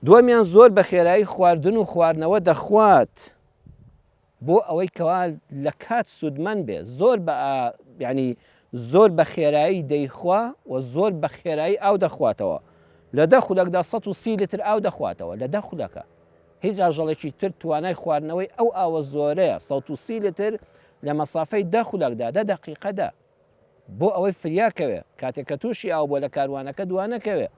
دووەمیان زۆر بە خێرایی خواردن و خواردنەوە دەخوات بۆ ئەوەی کەوا لە کات سوودمەند بێ زۆر ینی زۆر بە خێرایی دەیخوا و زۆر بە خێرایی ئاو دەخواتەوە لە 10 خولەکدا 130 لتر ئاو دەخواتەوە لە 10 خولەکە هیچ ئاژەڵێکی تر توانای خواردنەوەی ئەو ئاوە زۆرەیە 130 لتر لە مەسافەی 10 خولەکدا 10 دقیقەدا بۆ ئەوەی فریاکەوێ کاتێک کە تووشی ئاو بۆ لە کاروانەکە دوانەکەوێ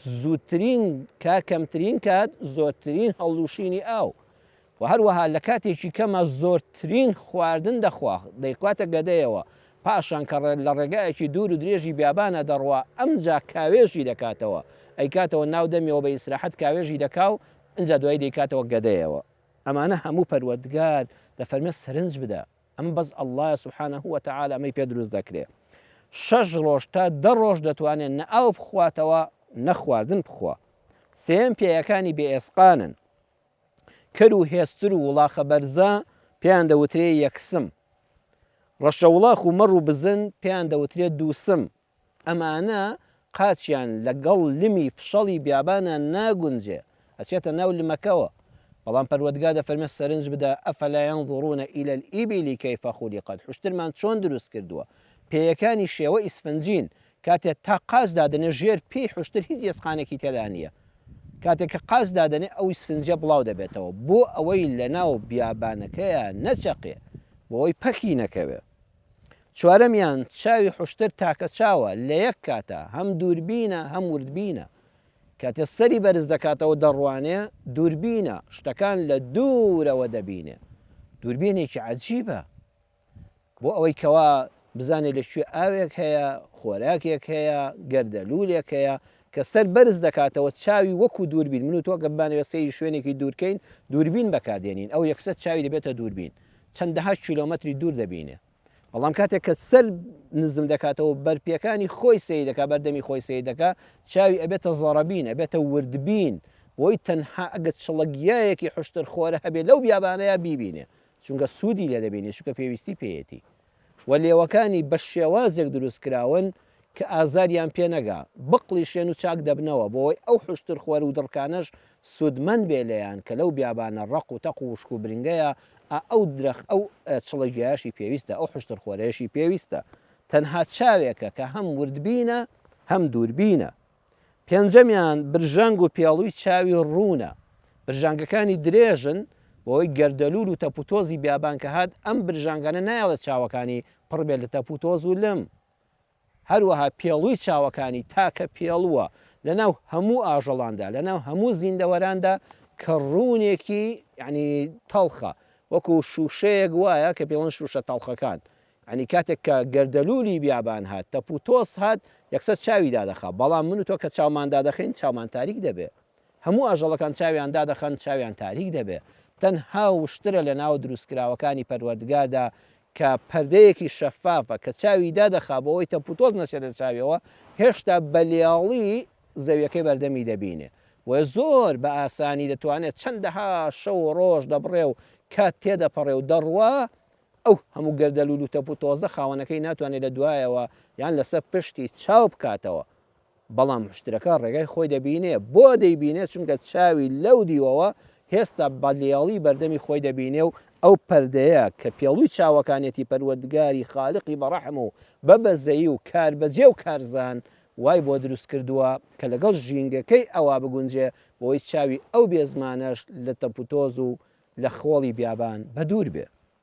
زووترین کەمترین کات زۆرترین هەڵوشینی ئاو و هەروەها لە کاتێکی کەمە زۆرترین خواردن دەخوا دەیخواتە گەدەیەوە پاشان کە لە ڕێگایەکی دوور و درێژی بیابانە دەڕوا ئەمجا کاوێژی دەکاتەوە ئەیکاتەوە ناو دەمیەوە بە ئیسراحەت کاوێژی دەکاو ئەجا دوای دەیکاتەوە گەدەیەوە ئەمانە هەموو پەروەردگار دەفەرمێ سەرنج بدە ئەم بەس ئەڵڵایە سوبحانەهو وەتەعالا ئەمەی پێ دروست دەکرێ 6 ڕۆژ تا 10 ڕۆژ دەتوانێت نە ئاو بخواتەوە نەخواردن بخوا سێم پێیەکانی بێئێسقانن کەر و هێستر و وڵاخە بەرزە پێیان دەوترێ یەکسم ڕەشە وڵاخ و مەڕ و بزن پێیان دەوترێت دووسم ئەمانە قاچیان لەگەڵ لمی فشەڵی بیابانە ناگونجێ ئەچێتە ناو لمەکەوە بەڵام پەروەردگار دەفەرمێ سەرنج بدە ئەفەلا ينظرون إلى الإبل كيف خلقت حشترمان چۆن دروست کردووە پێیەکانی شێوە ئیسفنجین کاتێک تا قاز دادنێ ژێر پێی حشتر هیچ ئێسقانێکی تێدا نییە کاتێک کە قاز دادنێ ئەو ئیسفنجە بڵاو دەبێتەوە بۆ ئەوەی لە ناو بیابانەکەیە نەچەقێ بۆ ئەوەی پەکی نەکەوێ چوارەمیان چاوی حشتر تاکە چاوە لە یەک کاتە هەم دووربینە هەم وردبینە کاتێ سەری بەرز دەکاتەوە دەڕوانێ دووربینە شتەکان لە دوورەوە دەبینێ دووربینێکی عەجیبە بۆ ئەوەی کەوا بزانێت لەکوێ ئاوێک هەیە خۆراکێک هەیە گەردەلوولێک هەیە کە سەر بەرز دەکاتەوە چاوی وەکو دووربین من و تۆ گەبانەوە سەیری شوێنێکی دوورکەین دووربین بەکاردێنین ئەو یەکسەر چاوی دەبێتە دووربین چەندەها کیلۆمەتری دوور دەبینێ بەڵام کاتێک کە سەر نزم دەکاتەوە بەرپیەکانی خۆی سەی دەکا بەردەمی خۆی سەی دەکا چاوی ئەبێتە زەڕەبین ئەبێتە وردبین بۆی تەنها ئەگە چڵەگیایەکی حشتر خۆرە هەبێت لەو بیابانەیە بیبینێ چونکە سوودی لێ دەبینێ چونکە پێویستی پێیەتی و لێوەکانی بە شێوازێک دروست کراون کە ئازاریان پێ نەگا بقڵی شوێن و چاک دەبنەوە بۆی ئەو حشتر خوەر و دڕکانەش سوودمەند بێ لێیان کە لەو بیابانە ڕق و تەق و وشک و برنگەیە ئەو درەخ ئەو چڵەگیایشی پێویستە ئەو حشتر خۆرەیەشی پێویستە تەنها چاوێکە کە هەم وردبینە هەم دووربینە پێنجەمیان برژەنگ و پێڵووی چاوی ڕوونە برژانگەکانی درێژن بۆی گەردەلوول و تەپوتۆزی بیابان کە هات ئەم برژانگانە نایڵێت چاوەکانی پڕ بێت لە تەپوتۆز و لم هەروەها پێڵووی چاوەکانی تاکە پێڵووە لەناو هەموو ئاژەڵاندا لەناو هەموو زیندەوەراندا کە ڕوونێکی یعنی تەڵخە وەکو شوشەیەک وایە کە پێڵەن شوشە تەڵخەکان ینی کاتێک کە گەردەلوولی بیابان هات تەپوتۆز هات یەکسەر چاوی دادەخە بەڵام من و تۆ کە چاوماندا دەخین چاومان تاریک دەبێت هەموو ئاژەڵەکان چاویان دادەخەن چاویان تاریک دەبێت تەنها وشترە لە ناو دروستکراوەکانی پەروەردگاردا کە پەردەیەکی شەفافە کە چاوی دادەخا بۆەوەی تەپوتۆز نەچێت لە چاویەوە هێشتا بەلیاڵی زەویەکەی بەردەمی دەبینێ و زۆر بە ئاسانی دەتوانێت چەندەها شەو ڕۆژ دەبڕێ و کات تێدەپەڕێ و دەڕوا ئەو هەموو گەردەلوول و تەپوتۆزە خاوەنەکەی ناتوانێت لە دوایەوە یان لەسەر پشتی چاو بکاتەوە بەڵام حشتەکە ڕێگای خۆی دەبینێ بۆ دەیبینێت چونکە چاوی لەو دیوەوە هێستا بەلیاڵی بەردەمی خۆی دەبینێ و ئەو پەردەیە کە پێڵووی چاوەکانێتی پەروەردگاری خاڵقی بەڕەحم و بەبەزەیی و کاربەجێ و کارزان وای بۆ دروست کردووە کە لەگەڵ ژینگەکەی ئەوا بگونجێ بۆی چاوی ئەو بێزمانەش لە تەپوتۆز و لە خۆڵی بیابان بە دوور بێ